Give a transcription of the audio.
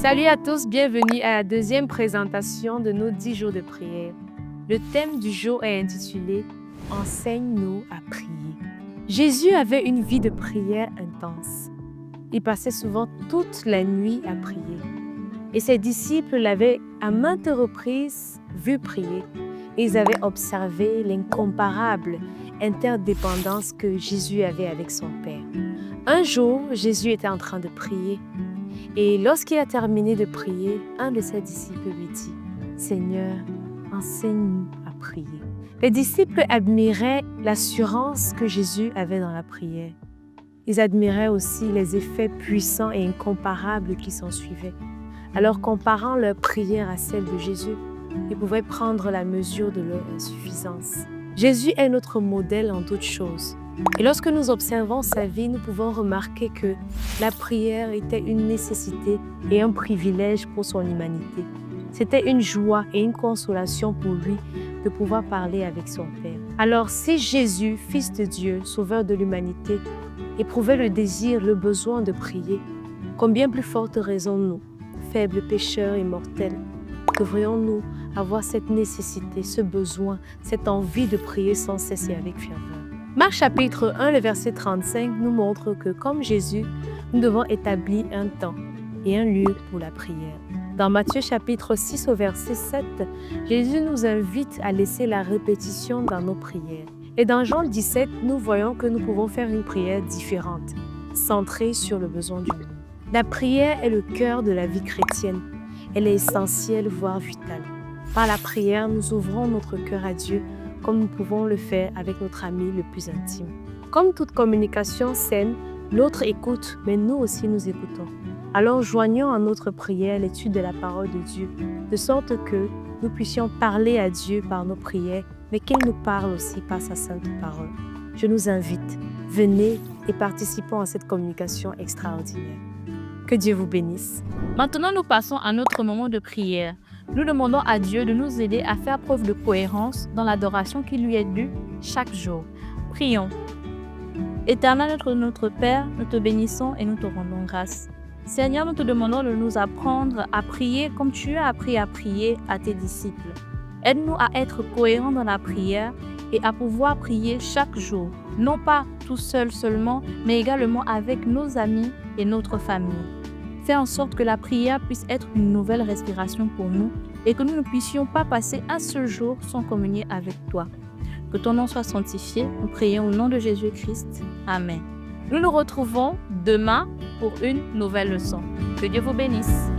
Salut à tous, bienvenue à la deuxième présentation de nos 10 jours de prière. Le thème du jour est intitulé « Enseigne-nous à prier ». Jésus avait une vie de prière intense. Il passait souvent toute la nuit à prier. Et ses disciples l'avaient à maintes reprises vu prier. Ils avaient observé l'incomparable interdépendance que Jésus avait avec son Père. Un jour, Jésus était en train de prier. Et lorsqu'il a terminé de prier, un de ses disciples lui dit « Seigneur, enseigne-nous à prier ». Les disciples admiraient l'assurance que Jésus avait dans la prière. Ils admiraient aussi les effets puissants et incomparables qui s'en suivaient. Alors, comparant leur prière à celle de Jésus, ils pouvaient prendre la mesure de leur insuffisance. Jésus est notre modèle en toutes choses. Et lorsque nous observons sa vie, nous pouvons remarquer que la prière était une nécessité et un privilège pour son humanité. C'était une joie et une consolation pour lui de pouvoir parler avec son Père. Alors, si Jésus, Fils de Dieu, Sauveur de l'humanité, éprouvait le désir, le besoin de prier, combien plus forte raison nous, faibles pécheurs et mortels, devrions-nous avoir cette nécessité, ce besoin, cette envie de prier sans cesser avec ferveur. Marc chapitre 1, le verset 35 nous montre que, comme Jésus, nous devons établir un temps et un lieu pour la prière. Dans Matthieu chapitre 6 au verset 7, Jésus nous invite à laisser la répétition dans nos prières. Et dans Jean 17, nous voyons que nous pouvons faire une prière différente, centrée sur le besoin du monde. La prière est le cœur de la vie chrétienne. Elle est essentielle, voire vitale. Par la prière, nous ouvrons notre cœur à Dieu comme nous pouvons le faire avec notre ami le plus intime. Comme toute communication saine, l'autre écoute, mais nous aussi nous écoutons. Alors joignons à notre prière l'étude de la parole de Dieu, de sorte que nous puissions parler à Dieu par nos prières, mais qu'il nous parle aussi par sa sainte parole. Je nous invite, venez et participons à cette communication extraordinaire. Que Dieu vous bénisse. Maintenant, nous passons à notre moment de prière. Nous demandons à Dieu de nous aider à faire preuve de cohérence dans l'adoration qui lui est due chaque jour. Prions. Éternel notre Père, nous te bénissons et nous te rendons grâce. Seigneur, nous te demandons de nous apprendre à prier comme tu as appris à prier à tes disciples. Aide-nous à être cohérents dans la prière et à pouvoir prier chaque jour, non pas tout seul seulement, mais également avec nos amis et notre famille. Fais en sorte que la prière puisse être une nouvelle respiration pour nous et que nous ne puissions pas passer un seul jour sans communier avec toi. Que ton nom soit sanctifié, nous prions au nom de Jésus-Christ. Amen. Nous nous retrouvons demain pour une nouvelle leçon. Que Dieu vous bénisse.